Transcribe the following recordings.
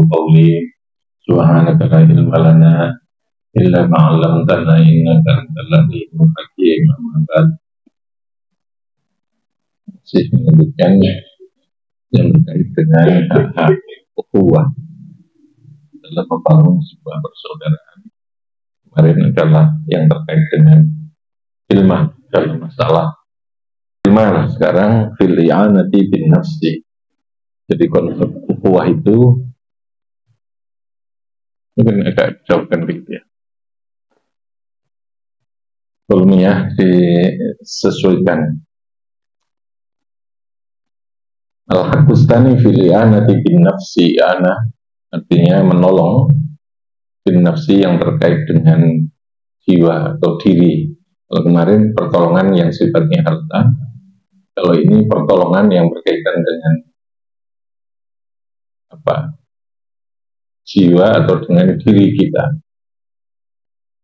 Qawli subhanaka la ilma lana illa ma 'allamtana innaka antal alimul hakim. Masih melanjutkan yang terkait dengan hak ukhuwah dalam membangun sebuah persaudaraan. Kemarin adalah yang terkait dengan ilmah dalam masalah ilmah. Sekarang fil i'anati bin nafsi. Jadi konsep ukhuwah itu mungkin agak jauhkan gitu ya, volumenya disesuaikan. Al-Hakustani fil i'anati bin nafsi. I'anah artinya menolong, bin nafsi yang terkait dengan jiwa atau diri. Kalau kemarin pertolongan yang sifatnya harta, kalau ini pertolongan yang berkaitan dengan jiwa atau dengan diri kita,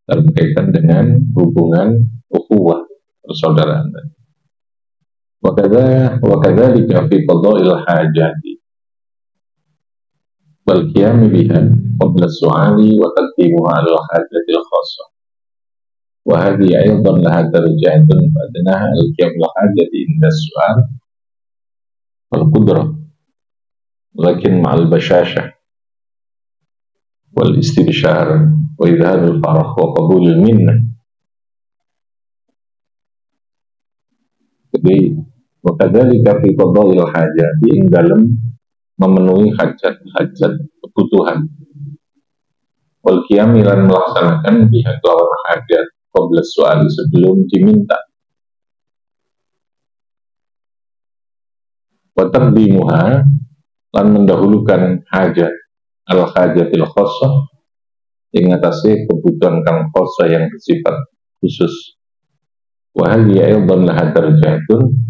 dalam kaitan dengan hubungan ukhuwah persaudaraan. Wakadzalika fi qada'il hajati wal qiyam biha qabla su'ali wa taqdimuha al hajati al khassah. Wa hadhihi aidan laha darajatun fadnaha al qiyam al hajati inda su'al wal qudrah, lakin ma'al bashashah wal istibshar wa idharul farah wa qabulul minnah. Jadi wakadzalika fi qada'il hajat, di dalam memenuhi hajat-hajat kebutuhan, wal qiyam lan melaksanakan pihak lawan hajat qabla su'ali, sebelum diminta, wa taqdimuha lan mendahulukan hajat al hajatil khassah, yang atasnya kebutuhan kang khassah yang bersifat khusus. Wa hadhihi aidan laha darajatun,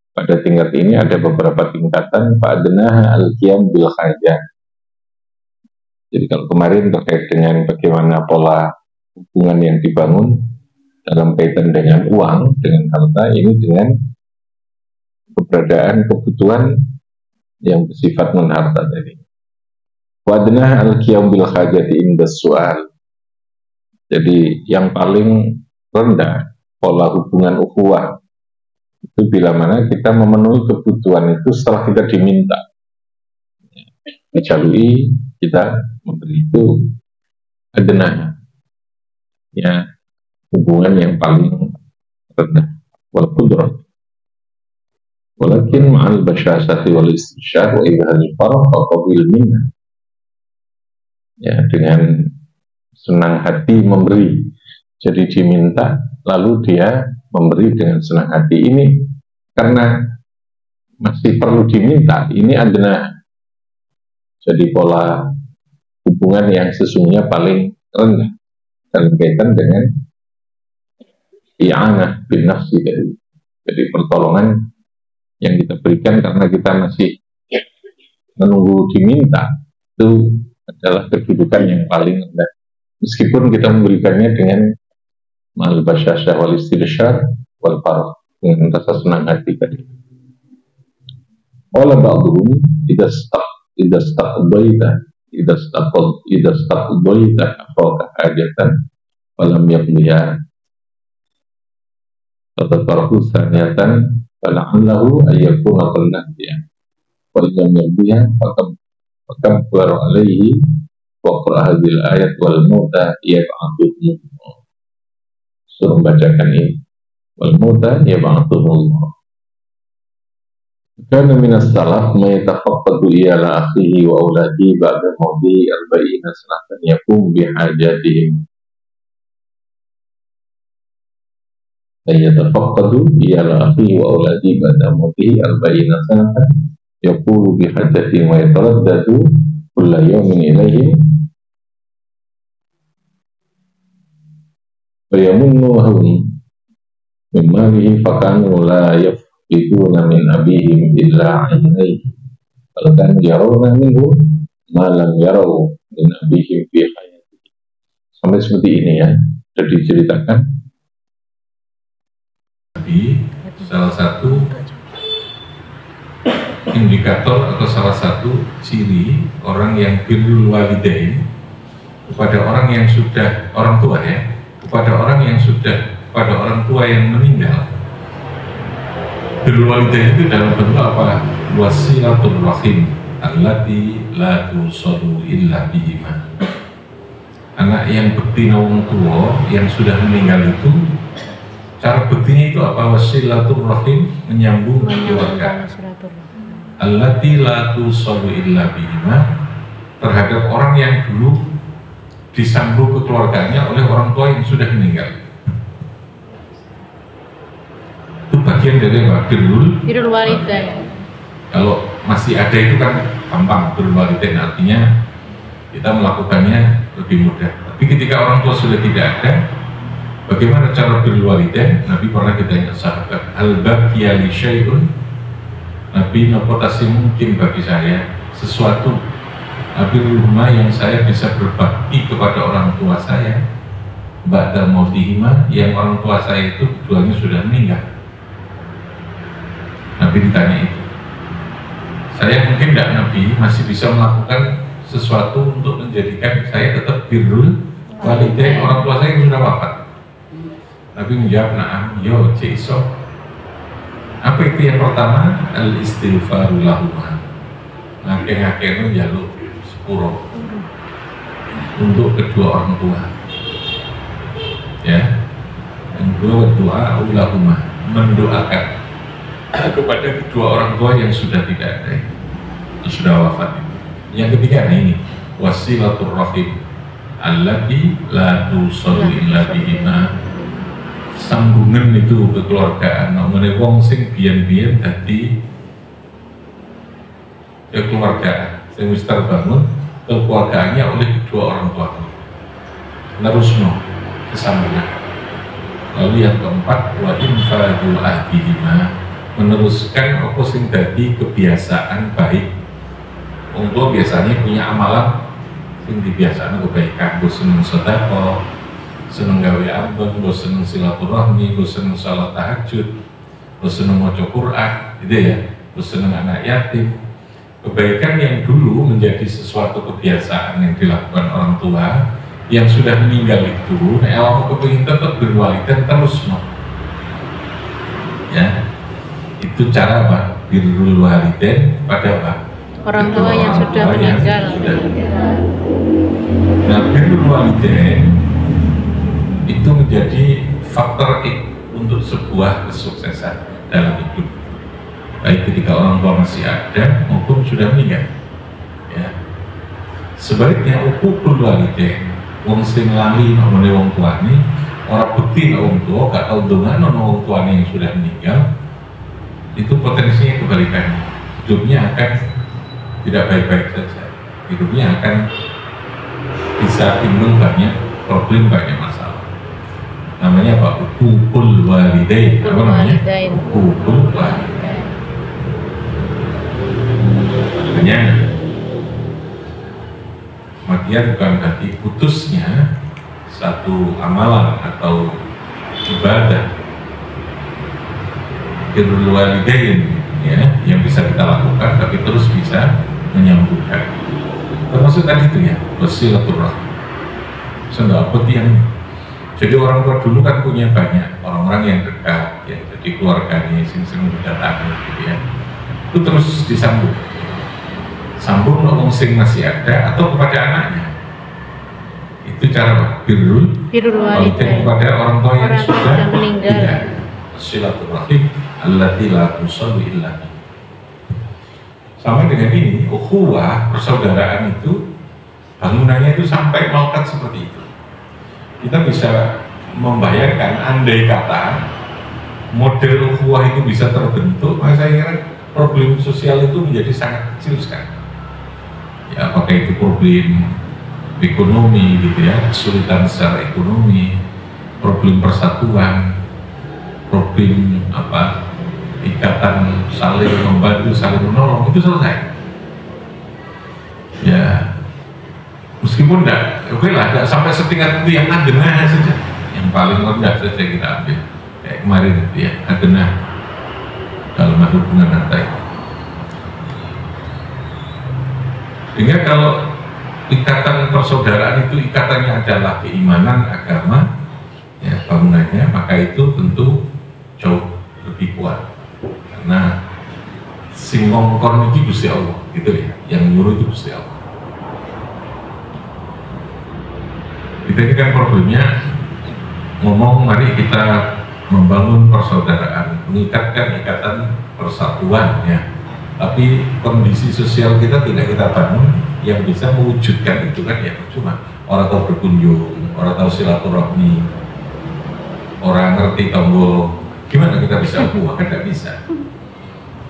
pada tingkat ini ada beberapa tingkatan. Fa'adnaha al-qiyam bil hajat. Jadi kalau kemarin terkait dengan bagaimana pola hubungan yang dibangun dalam kaitan dengan uang, dengan harta, ini dengan keberadaan kebutuhan yang bersifat non-harta tadi. Fa'adnaha al-qiyam bil hajat inda su'al. Jadi yang paling rendah pola hubungan ukhuwah itu bila mana kita memenuhi kebutuhan itu setelah kita diminta, dijalui, kita memberi, itu adnah, ya, hubungan yang paling rendah. Wal qudrah, walakin ma'al basyasati wal istishar wa idhalil farah wa qabil minnah, ya, dengan senang hati memberi. Jadi diminta, lalu dia memberi dengan senang hati. Ini karena masih perlu diminta, ini adalah jadi pola hubungan yang sesungguhnya paling rendah dalam kaitan dengan i'anah bin nafsi tadi. Jadi pertolongan yang kita berikan karena kita masih menunggu diminta, itu adalah kedudukan yang paling rendah, meskipun kita memberikannya dengan mal basyasah wal istibshar wal farah, dengan rasa senang hati tadi. Wala ba'dhum idza staqbaita akhaka hajatan falam yaqdiha tatarahu saniyatan fala'allahu ayyakuna qannatiya wa illam yaqdiha fakabbar alaihi wa qara hadhil ayat wal mauta yab'athuhum. Suruh bacakan ini, wal mauta yab'athuhum. Kana minas salaf ma yatafaqqadu ila akhihi wa auladi ba'da mawdi 40 sanatan yakum bihajatihim. Yatafaqqadu ila akhihi wa auladi ba'da mawdi 40 sanatan yaqulu bihajatihim wa yataraddadu kulla yawmin ilaihim wa yamunnuhum min malihi fakanu la yafqiduna min abihim illa 'ainaihi falkan yarawna minhu ma lam yaraw min abihim fi hayatihi. Sampai seperti ini ya. sudah diceritakan. Jadi salah satu indikator atau salah satu ciri orang yang birrul walidain kepada orang yang sudah orang tua ya, kepada orang yang sudah pada orang tua yang meninggal. Birrul walidain itu dalam bentuk apa? Wasilatul rahim allati la tusalu illa bihima. Anak yang bekti wong tua yang sudah meninggal itu, cara bektinya itu apa? Wasilatul rahim, menyambung keluarga. Allati la tusalu illa bihima, terhadap orang yang dulu disambung ke keluarganya oleh orang tua yang sudah meninggal. Itu bagian dari apa? Birrul walidain. Kalau masih ada itu kan gampang, birrul walidain artinya kita melakukannya lebih mudah. Tapi ketika orang tua sudah tidak ada, bagaimana cara birrul walidain? Nabi pernah ditanya sahabat, hal baqiya li syai'un, Nabi, nopotasi mungkin bagi saya sesuatu birrulhuma yang saya bisa berbakti kepada orang tua saya ba'da mautihima, yang orang tua saya itu keduanya sudah meninggal. Nabi ditanya itu. Saya mungkin tidak, Nabi masih bisa melakukan sesuatu untuk menjadikan saya tetap birrul walidain, orang tua saya yang sudah wafat. Nabi menjawab, na'am, yo, iso. Apa itu yang pertama? Al-istighfaru lahuma, ngake-ngake jaluk sepuro untuk kedua orang tua ya. Yang kedua, doa ulahuma, mendoakan kepada kedua orang tua yang sudah tidak ada, yang sudah wafat. Yang ketiga, nah ini wasilatul rahim allati la tusallu illa bihima, sambungan itu kekeluargaan. Namanya wong sing biyen-biyen dadi kekeluargaan sing wis terbangun kekeluargaannya oleh kedua orang tua, nerusno kesambungan. Lalu yang keempat, wa infadul ahdihima, meneruskan apa sing dadi kebiasaan baik. Wong tua biasanya punya amalan sing dibiasaan kebaikan, seneng sedekah, seneng gawe ambeng, gue seneng silaturahmi, gue seneng salat tahajud, gue seneng maca Quran, gitu ya, gue seneng anak yatim. Kebaikan yang dulu menjadi sesuatu kebiasaan yang dilakukan orang tua yang sudah meninggal itu, nah awak kepingin tetap berwalidain terus, no. Ya, itu cara apa? Birrul walidain pada apa? Orang tua yang sudah meninggal. Nah, birrul walidain itu menjadi faktor untuk sebuah kesuksesan dalam hidup, baik ketika orang tua masih ada maupun sudah meninggal ya. Sebaliknya uququl walidain, wong sing lali nomone wong tuane, ora bekti wong tua, gak tau dongan wong tuane yang sudah meninggal, itu potensinya kebalikannya, hidupnya akan tidak baik-baik saja, hidupnya akan bisa timbul banyak problem, banyak masalah. Namanya apa? Uququl walidain. Apa namanya? Uququl walidain. Makanya kemudian bukan berarti putusnya satu amalan atau ibadah birrul walidain ya, yang bisa kita lakukan tapi terus bisa menyambungkan. Termasuk tadi itu ya, wasilaturrahim. Sedapat yang jadi orang tua dulu kan punya banyak orang-orang yang dekat ya, jadi keluarganya sing berdatangan gitu ya, itu terus disambung, sambung orang sing masih ada atau kepada anaknya. Itu cara birrul walidain kepada orang tua yang sudah meninggal. Silaturahim allati la tusallu illa. Sama dengan ini, ukhuwah, persaudaraan itu bangunannya itu sampai melekat seperti itu. Kita bisa membayangkan andai kata model ukhuwah itu bisa terbentuk, maka saya kira problem sosial itu menjadi sangat kecil sekali. Ya, apakah itu problem ekonomi gitu ya, kesulitan secara ekonomi, problem persatuan, problem apa, ikatan saling membantu, saling menolong, itu selesai. Ya, meskipun enggak, oke lah, enggak sampai setingkat itu yang adena saja. yang paling rendah saja kita ambil, kayak kemarin itu ya, adena dalam hubungan harta itu. Sehingga kalau ikatan persaudaraan itu ikatannya adalah keimanan, agama, ya bangunannya, maka itu tentu jauh lebih kuat, karena sing ngongkon itu Gusti Allah, gitu ya, yang nyuruh itu Gusti Allah. Kita ini kan problemnya ngomong mari kita membangun persaudaraan, mengikatkan ikatan persatuan ya, tapi kondisi sosial kita tidak kita bangun yang bisa mewujudkan itu kan ya cuma orang tahu berkunjung, orang tahu silaturahmi, orang ngerti tombol, gimana kita bisa buat? Kan tidak bisa.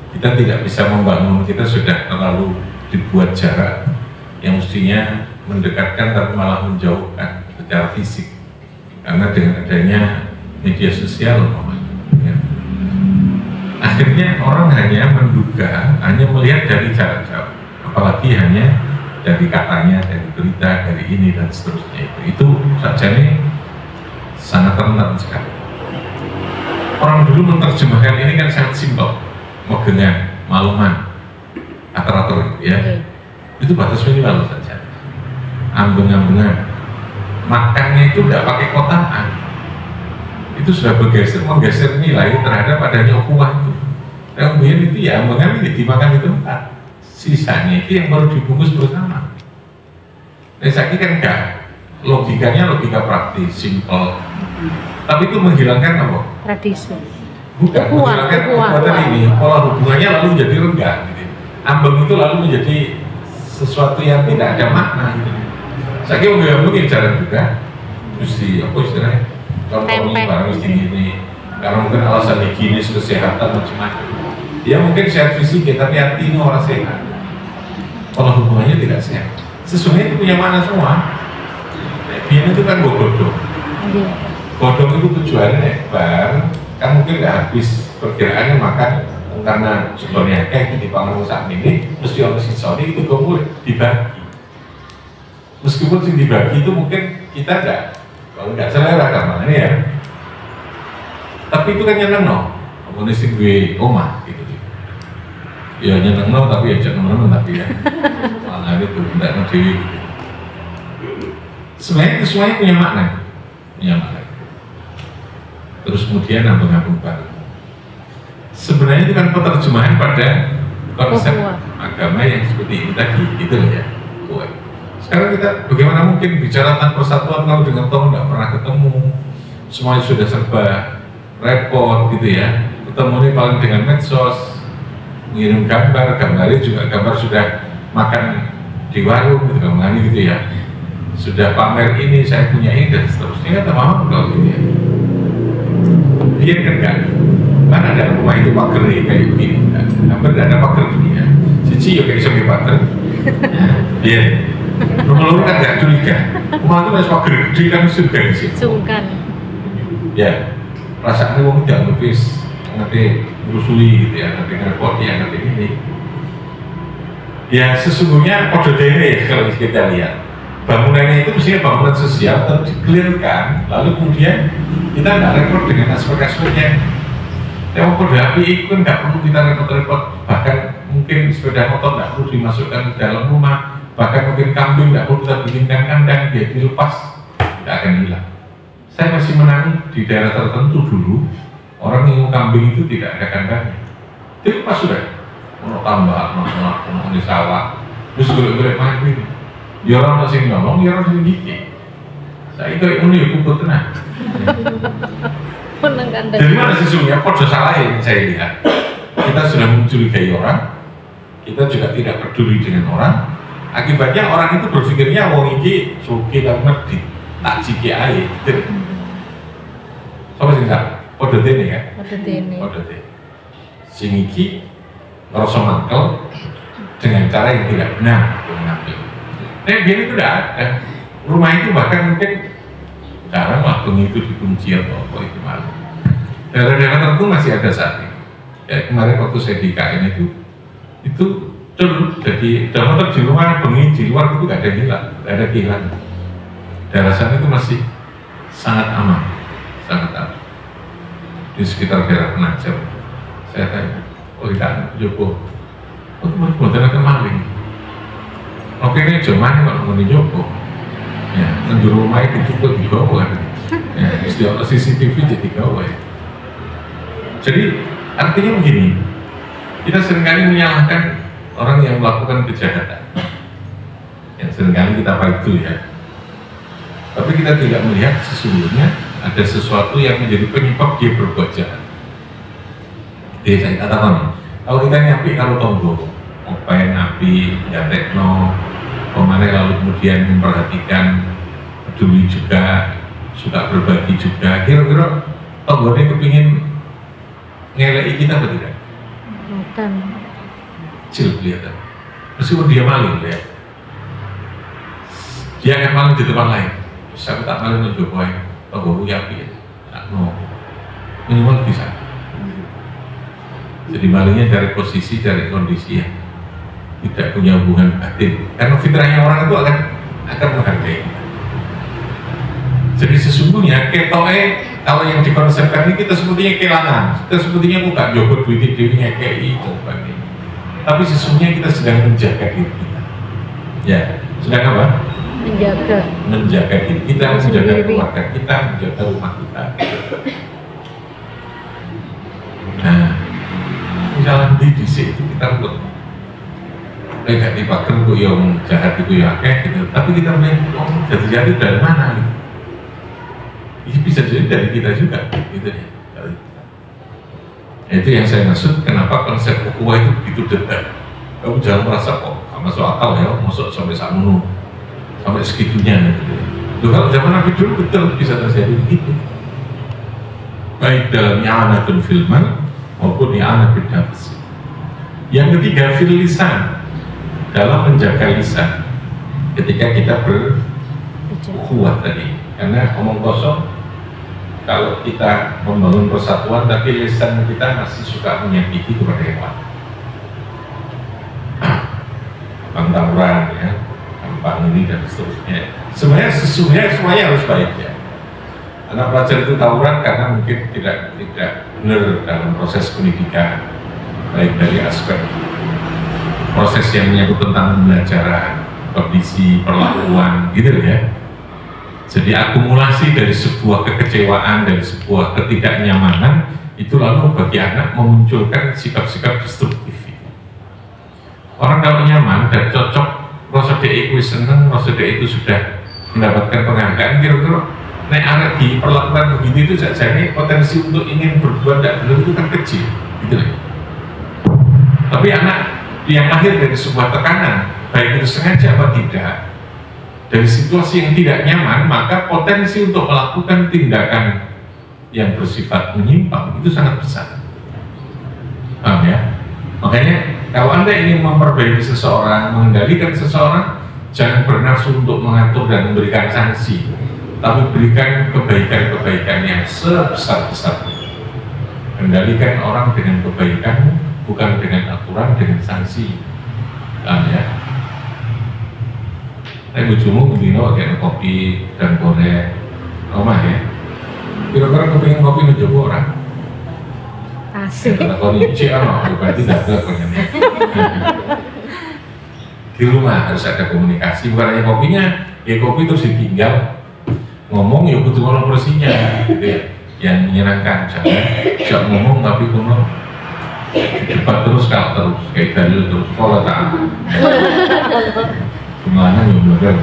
Kita tidak bisa membangun, kita sudah terlalu dibuat jarak yang mestinya mendekatkan tapi malah menjauhkan secara fisik, karena dengan adanya media sosial ya. Akhirnya orang hanya menduga, hanya melihat dari jarak jauh, apalagi hanya dari katanya, dari berita, dari ini dan seterusnya. Itu saja nih sangat rentan sekali. Orang dulu menerjemahkan ini kan sangat simpel, megengan, maluman, atur-atur ya. Itu batas minimal saja. Ambeng-ambengan, makannya itu tidak pakai kotaan. Itu sudah menggeser nilai terhadap adanya ukhuwah itu. Kemudian itu ya ambeng-ambengan ini dimakan di tempat. Sisanya itu yang baru dibungkus bersama. Nah, saya kan enggak. Logikanya logika praktis, simpel. Tapi itu menghilangkan apa? Tradisi. Bukan, menghilangkan kekuatan ini. Pola hubungannya lalu menjadi renggang. Gitu. Ambeng itu lalu menjadi sesuatu yang tidak ada makna. Gitu. Saya kira mungkin jarang juga. Mesti apa istilahnya? Contohnya barang mesti ini. Karena mungkin alasan higienis, kesehatan macam-macam. Ya mungkin sehat fisik ya, tapi hati ini orang sehat. Pola hubungannya tidak sehat. Sesungguhnya itu punya makna semua. Biar itu kan godong. Godong itu tujuannya bar, kan mungkin nggak habis perkiraannya makan karena sebenarnya kayak di panggung saat ini mesti orang sisoni itu boleh dibagi. Meskipun sih dibagi itu mungkin kita nggak selera kan ini ya. Tapi itu kan nyeneng no, komunis gue omah gitu. Ya nyeneng no tapi ya jangan teman-teman tapi ya. Malah itu tidak ngerti. Sebenarnya itu semuanya punya makna. Terus kemudian ambeng-ambeng baru. Sebenarnya itu kan penerjemahan pada konsep agama yang seperti ini tadi, gitu loh ya. Sekarang kita bagaimana mungkin bicara tentang persatuan kalau dengan toh nggak pernah ketemu, semuanya sudah serba repot gitu ya. Ketemu ini paling dengan medsos, mengirim gambarnya juga gambar sudah makan di warung gitu kan, gitu ya. Sudah pamer ini, saya punya ini dan seterusnya, kata mama kalau gitu ya. Dia kan ada rumah itu pagar kayak begini, hampir tidak ada pagar begini ya. Cici ya kayak sebagai pagar. Dia nomor kan nggak curiga. Rumah itu masih pagar gede kan sungkan di situ. Sungkan. Ya, perasaannya wong tidak ngerti, rusuli gitu ya, ngerti repot ya, ngerti ini. Ya sesungguhnya kode dene kalau kita lihat. Bangunannya itu mestinya bangunan sosial terus dikelirkan, lalu kemudian kita nggak repot dengan aspek-aspeknya. Yang kode api itu kan nggak perlu kita repot-repot, bahkan mungkin sepeda motor nggak perlu dimasukkan ke dalam rumah, bahkan mungkin kambing nggak perlu kita bikinkan kandang, dia dilepas, tidak akan hilang. Saya masih menangi di daerah tertentu dulu, orang yang kambing itu tidak ada kandangnya, dilepas sudah, mau tambah, mau di sawah, terus golek-golek main ini. Ya orang masih ngomong, ya orang masih gigit. Saya itu ini kubur tenang. Jadi mana sesungguhnya kode salah yang saya lihat. Kita sudah mencurigai orang, kita juga tidak peduli dengan orang. Akibatnya orang itu berpikirnya wong iki suki lan medit, tak ciki ae. Sama sing salah. Kode dene ya. Kode dene. Sing iki ngerasa mangkel dengan cara yang tidak benar mengambil. Dia itu tidak ada. Rumah itu bahkan mungkin jarang lah itu dikunci atau apa itu malu. Daerah-daerah tertentu masih ada saat ini. Ya kemarin waktu saya di KN itu dulu jadi dalam di rumah bengi di luar itu nggak ada hilang, nggak ada kehilangan. Daerah sana itu masih sangat aman. di sekitar daerah Penajam. Saya tanya, oh tidak Joko, oh teman buatan akan maling. Oke ini zaman kalau mau Joko, ya menjuru rumah itu cukup digawa kan, ya istilah CCTV jadi gawa ya. Jadi artinya begini, kita seringkali menyalahkan orang yang melakukan kejahatan, yang seringkali kita itu ya. Tapi kita tidak melihat sesungguhnya ada sesuatu yang menjadi penyebab dia berbuat jahat. Jadi saya katakan, kalau kita nyapi kalau tonggo, ngapain api, ya tekno, kemana lalu kemudian memperhatikan, peduli juga, suka berbagi juga, kira-kira tonggo ini kepingin ngelai kita atau tidak? Bukan. Kecil kelihatan. Meskipun dia maling ya, dia akan maling di tempat lain. Saya tak maling mencoba, tonggo yapi, tak no, minimal bisa. Jadi malingnya dari posisi, dari kondisi yang tidak punya hubungan batin. Karena fitrahnya orang itu akan menghargai. Jadi sesungguhnya ketoe kalau yang dikonsepkan ini kita sebetulnya kelangan, kita sebetulnya bukan jogo duit dirinya kayak itu sebagainya. Tapi sesungguhnya kita sedang menjaga diri kita. Ya, sedang apa? Menjaga diri kita, menjaga keluarga kita, menjaga rumah kita. Nah, misalnya di sini kita buat kayak dipakai untuk yang jahat itu ya kayak gitu. Tapi kita melihat, oh jati-jati dari mana gitu. Ini bisa jadi dari kita juga, gitu ya. Dari kita. Itu yang saya maksud. Kenapa konsep ukhuwah itu begitu detail. Kamu jangan merasa kok masuk akal ya, masuk sampai sakmono, sampai segitunya. Gitu. Kalau zaman Nabi dulu betul bisa terjadi begitu. Baik dalam i'anatul filman maupun i'anatul nafs. Yang ketiga fil lisan, dalam menjaga lisan ketika kita berukhuwah tadi. Karena omong kosong kalau kita membangun persatuan tapi lisan kita masih suka menyakiti kepada yang lain, gampang tawuran ya, gampang ini dan seterusnya. Sesungguhnya semuanya harus baik ya. Anak pelajar itu tawuran karena mungkin tidak benar dalam proses pendidikan, baik dari aspek proses yang menyangkut tentang pembelajaran, kondisi, perlakuan, gitu ya. Jadi akumulasi dari sebuah kekecewaan, dari sebuah ketidaknyamanan, itu lalu bagi anak memunculkan sikap-sikap destruktif. Orang kalau nyaman dan cocok, rasa dia itu seneng, rasa dia itu sudah mendapatkan penghargaan, kira-kira nek anak diperlakukan begitu itu saja ini potensi untuk ingin berbuat tidak benar itu kan kecil, gitu ya. Tapi anak yang lahir dari sebuah tekanan, baik itu sengaja apa tidak, dari situasi yang tidak nyaman, maka potensi untuk melakukan tindakan yang bersifat menyimpang itu sangat besar. Paham ya? Makanya kalau Anda ingin memperbaiki seseorang, mengendalikan seseorang, jangan bernafsu untuk mengatur dan memberikan sanksi, tapi berikan kebaikan-kebaikan yang sebesar-besar. Kendalikan orang dengan kebaikan, bukan dengan aturan, dengan sanksi. Ya. Bojomu mendino kayak kopi dan goreng omah ya. Kira-kira kepingin kopi mencoba orang? Asik. Kalau ini berarti tidak ada pengennya. Di rumah harus ada komunikasi, bukan hanya kopinya, ya kopi terus ditinggal. Ngomong ya butuh ngomong bersihnya, gitu ya. Yang menyenangkan, jangan ngomong tapi kuno debat terus kalau terus kayak dalil terus pola tak kemana yang benar.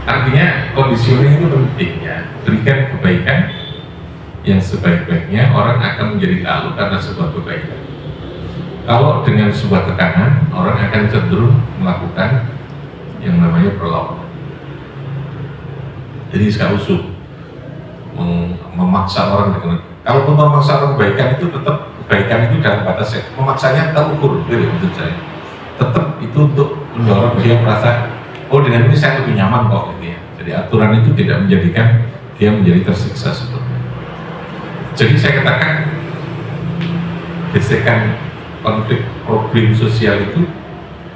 Artinya conditioning itu penting ya. Berikan kebaikan yang sebaik-baiknya, orang akan menjadi tahu karena sebuah kebaikan. Kalau dengan sebuah tekanan, orang akan cenderung melakukan yang namanya perlawanan. Jadi sekali usul memaksa orang dengan, kalaupun memaksa orang kebaikan itu tetap kebaikan itu dalam batas memaksanya terukur, gitu maksud saya. Tetap itu untuk mendorong dia merasa, oh dengan ini saya lebih nyaman kok, gitu ya. Jadi aturan itu tidak menjadikan dia menjadi tersiksa seperti itu. Jadi saya katakan gesekan konflik problem sosial itu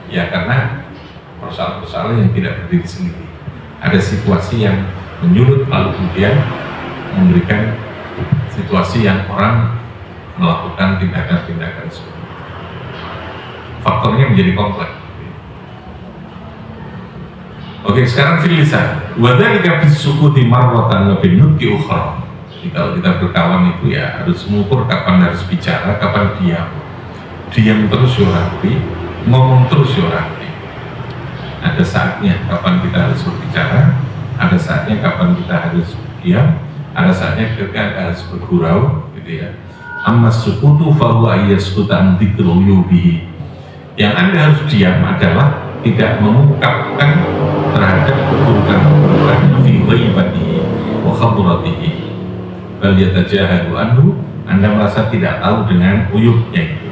ya karena persoalan-persoalan yang tidak berdiri sendiri. Ada situasi yang menyulut lalu kemudian memberikan situasi yang orang melakukan tindakan-tindakan seperti itu. Faktornya menjadi kompleks. Oke, sekarang filisan. Wadzalika bisukuti marratan wa binutqi ukhra. Jadi kalau kita berkawan itu ya harus mengukur kapan harus bicara, kapan diam. Diam terus ya rapi, ngomong terus ya rapi. Ada saatnya kapan kita harus berbicara, ada saatnya kapan kita harus diam, ada saatnya kita harus bergurau, gitu ya. Amma sukutu fa huwa yaskutu an dzikrul yubihi. Yang Anda harus diam adalah tidak mengungkapkan terhadap keburukan-keburukan fi ghaibatihi wa khadratihi. Bal yatajahadu anhu, Anda merasa tidak tahu dengan uyubnya itu.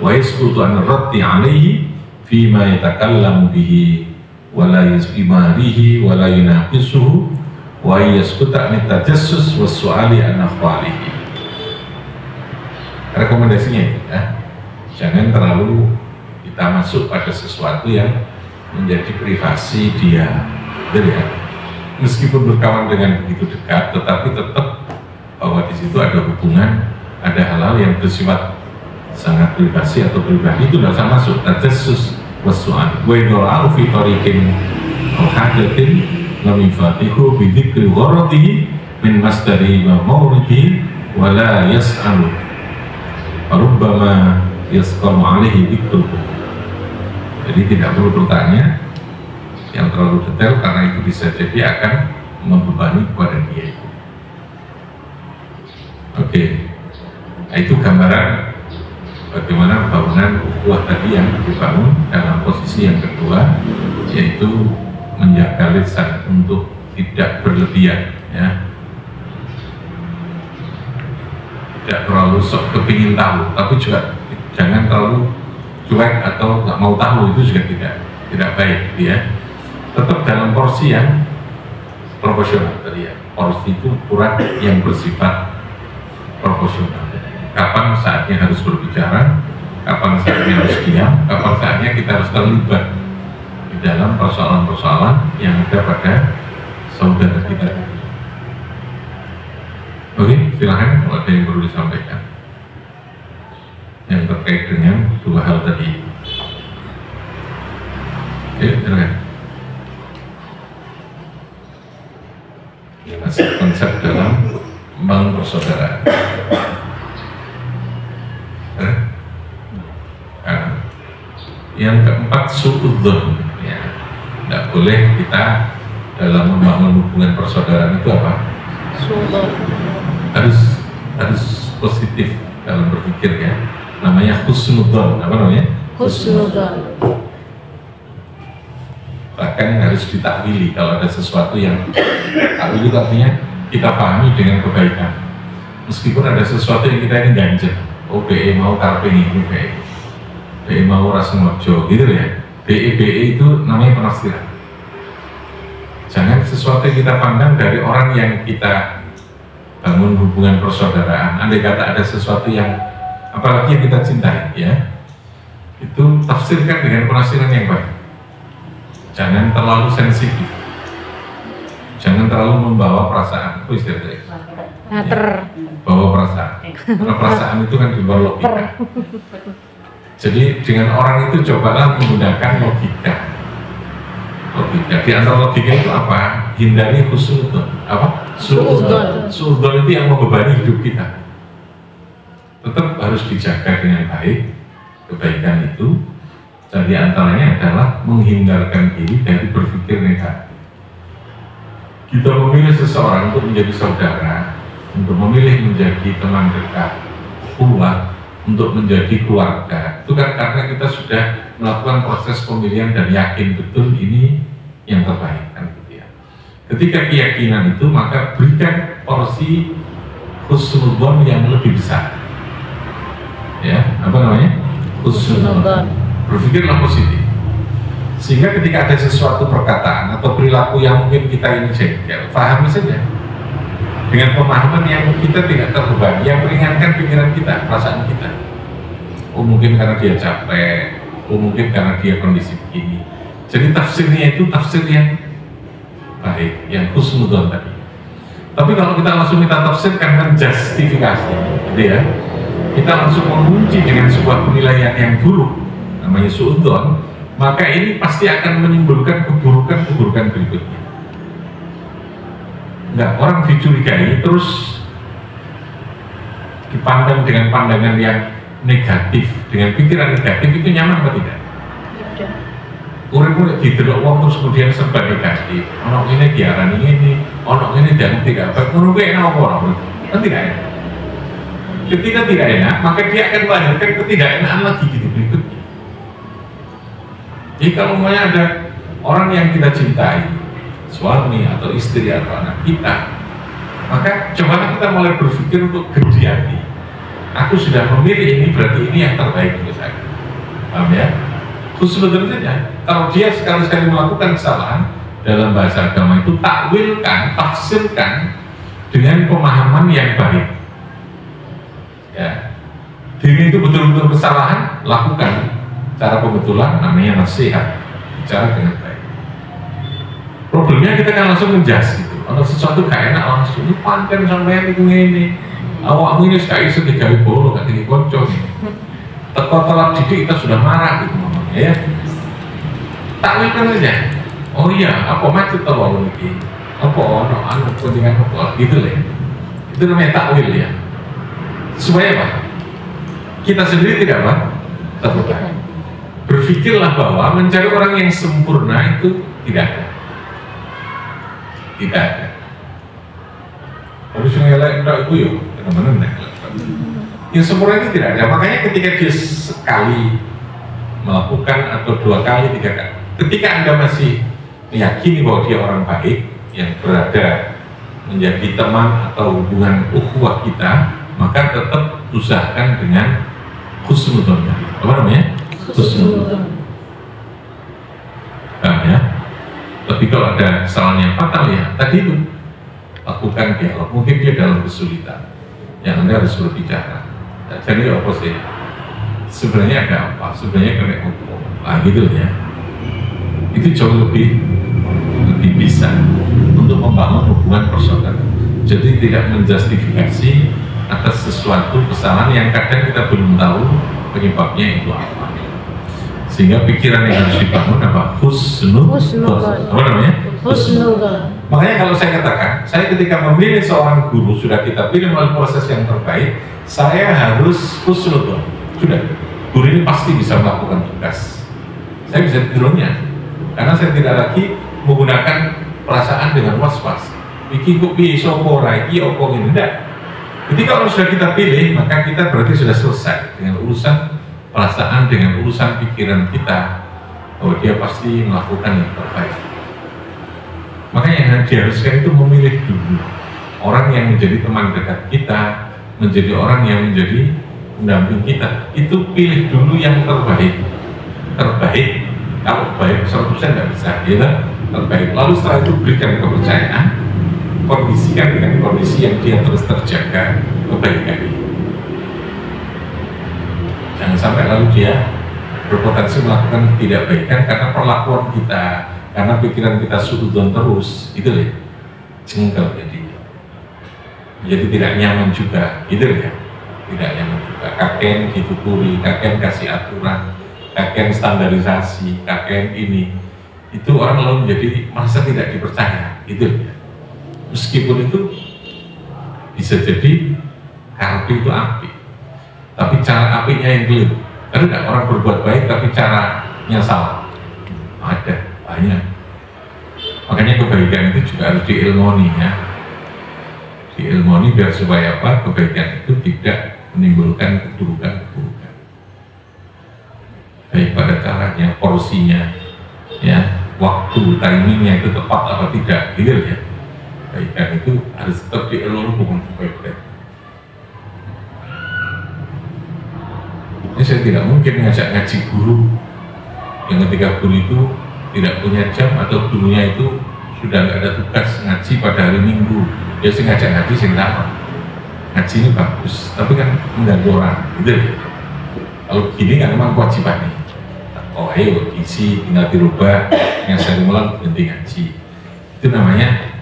Wa yaskutu an raddi alaihi fi ma yatakallamu bihi wa la yusbimarihi wa la yunaqisuhu wa yaskutu an tajassus wa su'ali an akhwalihi. Rekomendasinya itu ya, jangan terlalu kita masuk pada sesuatu yang menjadi privasi dia, gitu ya. Meskipun berkawan dengan begitu dekat, tetapi tetap bahwa di situ ada hubungan, ada hal-hal yang bersifat sangat privasi atau pribadi, itu tidak usah masuk. Tajassus wasu'an wa idha'u fi tariqin al-hadatin lam yufatihu bi dzikri gharadihi min masdari wa mawridihi wa la yas'alu rubbama yasqamu alaihi dzikruhu. Jadi tidak perlu bertanya yang terlalu detail karena itu bisa jadi akan membebani kepada dia itu. Oke, nah, itu gambaran bagaimana bangunan ukhuwah tadi yang dibangun dalam posisi yang kedua, yaitu menjaga lisan untuk tidak berlebihan, ya, tidak terlalu sok kepingin tahu, tapi juga jangan terlalu cuek atau nggak mau tahu, itu juga tidak baik, ya. Tetap dalam porsi yang proporsional tadi ya. Porsi itu ukuran yang bersifat proporsional. Kapan saatnya harus berbicara, kapan saatnya harus diam, kapan saatnya kita harus terlibat di dalam persoalan-persoalan yang ada pada saudara kita. Oke, silahkan kalau ada yang perlu disampaikan yang terkait dengan dua hal tadi. Oke, silakan. Ini masih konsep dalam membangun persaudaraan. Yang keempat, su'udzon, ya. Tidak boleh kita dalam membangun hubungan persaudaraan itu apa? Harus positif dalam berpikir, ya. Namanya husnudzon. Apa namanya? Husnudzon. Bahkan harus ditakwili kalau ada sesuatu yang takwil itu artinya kita pahami dengan kebaikan. Meskipun ada sesuatu yang kita ini ganjel, oh BE mau karpe ini, BE mau rasa mojo, gitu ya. BE itu namanya penafsiran. Jangan sesuatu yang kita pandang dari orang yang kita bangun hubungan persaudaraan. Andai kata ada sesuatu yang apalagi yang kita cintai, ya, itu tafsirkan dengan penafsiran yang baik. Jangan terlalu sensitif, jangan terlalu membawa perasaan. Itu istilahnya bawa perasaan, karena perasaan itu kan di luar logika. Jadi dengan orang itu cobalah menggunakan logika. Di antara logika itu apa? Hindari husnudzon. Apa? Suudzon itu yang membebani hidup kita. Tetap harus dijaga dengan baik kebaikan itu, dan di antaranya adalah menghindarkan diri dari berpikir negatif. Kita memilih seseorang untuk menjadi saudara, untuk memilih menjadi teman dekat, ukhuwah, untuk menjadi keluarga, itu kan karena kita sudah melakukan proses pemilihan dan yakin betul ini yang terbaik, kan gitu ya. Ketika keyakinan itu, maka berikan porsi husnudzon yang lebih besar. Ya, apa namanya? Husnudzon. Berpikirlah positif. Sehingga ketika ada sesuatu perkataan atau perilaku yang mungkin kita ini jengkel, pahami saja. Dengan pemahaman yang kita tidak terbebani, yang meringankan pikiran kita, perasaan kita. Oh mungkin karena dia capek, oh mungkin karena dia kondisi begini. Jadi tafsirnya itu tafsir yang baik, yang husnudzon tadi. Tapi kalau kita langsung minta tafsirkan, menjustifikasi, gitu ya, kita langsung mengunci dengan sebuah penilaian yang buruk, namanya suudzon, maka ini pasti akan menimbulkan keburukan-keburukan berikutnya. Enggak, orang dicurigai terus dipandang dengan pandangan yang negatif, dengan pikiran negatif, itu nyaman atau tidak? Tidak. Urip-urip didelok wong terus kemudian serba negatif. Ono ini diarani ini, ono ini dan tidak baik. Menurut gue enak apa orang? Kan tidak enak. Ketika tidak enak, maka dia akan melahirkan ketidakenakan lagi gitu berikutnya. Jadi kalau ada orang yang kita cintai, suami atau istri atau anak kita, maka coba kita mulai berpikir untuk gede hati. Aku sudah memilih ini, berarti ini yang terbaik untuk saya. Paham ya? Terus sebetulnya kalau dia sekali-sekali melakukan kesalahan, dalam bahasa agama itu takwilkan, tafsirkan dengan pemahaman yang baik. Ya, diri itu betul-betul kesalahan, lakukan cara pembetulan, namanya nasihat, bicara dengan baik. Problemnya kita kan langsung menjas gitu. Kalau sesuatu gak enak langsung ini pancen sampean itu ini, awakmu ini saya iso digawe bolo gak diri konco nih. Teko telat didik kita sudah marah gitu ngomongnya ya. Takwilkan aja. Oh iya, apa macet tau ini? Apa ono anu kepentingan apa gitu lah. Itu namanya takwil ya. Supaya apa? Kita sendiri tidak apa? Terbuka. Berpikirlah bahwa mencari orang yang sempurna itu tidak ada. Tidak ada. Harus ngelak enggak itu yuk, teman-teman. Yang sempurna itu tidak ada. Makanya ketika dia sekali melakukan atau 2 kali, 3 kali, ketika Anda masih meyakini bahwa dia orang baik yang berada menjadi teman atau hubungan ukhuwah kita, maka tetap usahakan dengan husnudzon. Apa namanya? Husnudzon. Paham ya? Tapi kalau ada kesalahan yang fatal ya, tadi itu lakukan dialog. Mungkin dia dalam kesulitan, yang Anda harus berbicara. Jadi apa sih? Sebenarnya ada apa? Sebenarnya kena hukum. Nah gitu ya. Itu jauh lebih bisa untuk membangun hubungan persaudaraan. Jadi tidak menjustifikasi atas sesuatu kesalahan yang kadang kita belum tahu penyebabnya itu apa. Sehingga pikiran yang harus dibangun apa? Husnudzon. Apa namanya? Husnudzon. Makanya kalau saya katakan, saya ketika memilih seorang guru, sudah kita pilih melalui proses yang terbaik, saya harus husnudzon. Sudah, guru ini pasti bisa melakukan tugas. Saya bisa tidurnya, karena saya tidak lagi menggunakan perasaan dengan was-was. Iki kok bisa ora iki opo ngene ndak. Jadi kalau sudah kita pilih, maka kita berarti sudah selesai dengan urusan perasaan, dengan urusan pikiran kita, bahwa dia pasti melakukan yang terbaik. Makanya yang diharuskan itu memilih dulu orang yang menjadi teman dekat kita, menjadi orang yang menjadi pendamping kita. Itu pilih dulu yang terbaik. Terbaik, kalau baik 100% nggak bisa, ya terbaik. Lalu setelah itu berikan kepercayaan, kondisikan dengan kondisi yang dia terus terjaga kebaikan. Jangan sampai lalu dia berpotensi melakukan tidak baikan karena perlakuan kita, karena pikiran kita suudzon terus, itu ya, jengkel jadi tidak nyaman juga, gitu ya, tidak nyaman juga. Kakek dituturi, kakek kasih aturan, kakek standarisasi, kakek ini, itu orang lalu menjadi merasa tidak dipercaya, gitu ya. Meskipun itu bisa jadi kartu itu api, tapi cara apinya yang keliru. Ada nggak orang berbuat baik tapi caranya salah? Ada, banyak. Makanya kebaikan itu juga harus diilmoni ya. Diilmoni biar supaya apa? Kebaikan itu tidak menimbulkan keburukan-keburukan. Baik pada caranya, porsinya, ya, waktu, timingnya itu tepat apa tidak, gitu ya. Kebaikan itu harus tetap diilmoni, bukan baik-baik. Ini saya tidak mungkin ngajak ngaji guru yang ketika guru itu tidak punya jam atau gurunya itu sudah nggak ada tugas ngaji pada hari Minggu. Ya sih ngajak ngaji sih nggak. Ngaji ini bagus, tapi kan mengganggu orang, gitu ya. Kalau gini kan memang kewajibannya. Oh ayo isi tinggal dirubah, yang saya ulang ganti ngaji. Itu namanya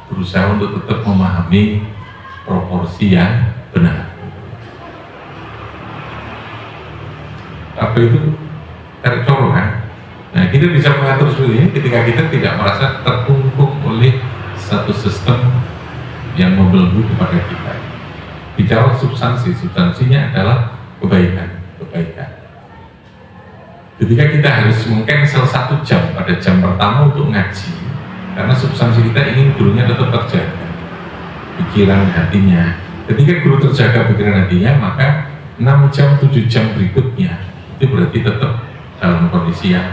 berusaha untuk tetap memahami proporsi yang benar. Apa itu? Tarik coro kan? Nah, kita bisa mengatur seperti ini ketika kita tidak merasa terkungkung oleh satu sistem yang membelenggu kepada kita. Bicara substansinya adalah kebaikan. Ketika kita harus meng-cancel 1 jam pada jam pertama untuk ngaji, karena substansi kita ingin gurunya tetap terjaga, pikiran hatinya. Ketika guru terjaga pikiran hatinya, maka 6 jam, 7 jam berikutnya itu berarti tetap dalam kondisi yang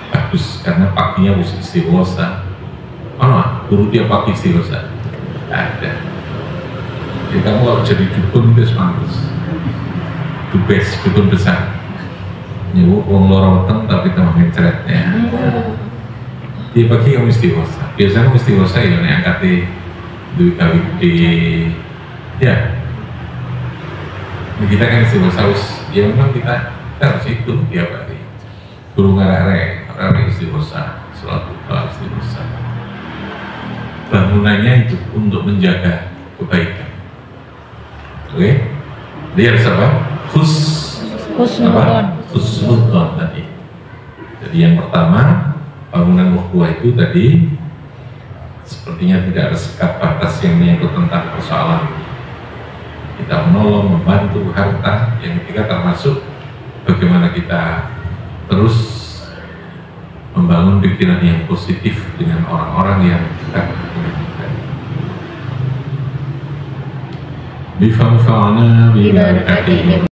bagus, karena paginya harus istighosah. Guru tiap pagi istighosah? Ada. Jadi kamu kalau jadi dukun itu semangat, dukun besar, nyuwuk wong loro weteng tapi tambah mencretnya. Tiap pagi kamu istighosah. Biasanya kamu istighosah ya nek angkate duwe gawe gede. Ya. Kita kan istighosah ya memang kita harus itu tiap hari. Guru ngarek istighosah, sholat duha istighosah. Bangunannya itu untuk menjaga kebaikan. Oke? Dia harus apa? Husnudon tadi. Jadi yang pertama, bangunan ukhuwah itu tadi sepertinya tidak ada sekat batas yang menyangkut tentang persoalan kita menolong, membantu, harta. Yang ketiga termasuk bagaimana kita terus membangun pikiran yang positif dengan orang-orang yang dekat dengan kita. Bifanfa'na bibarakatihim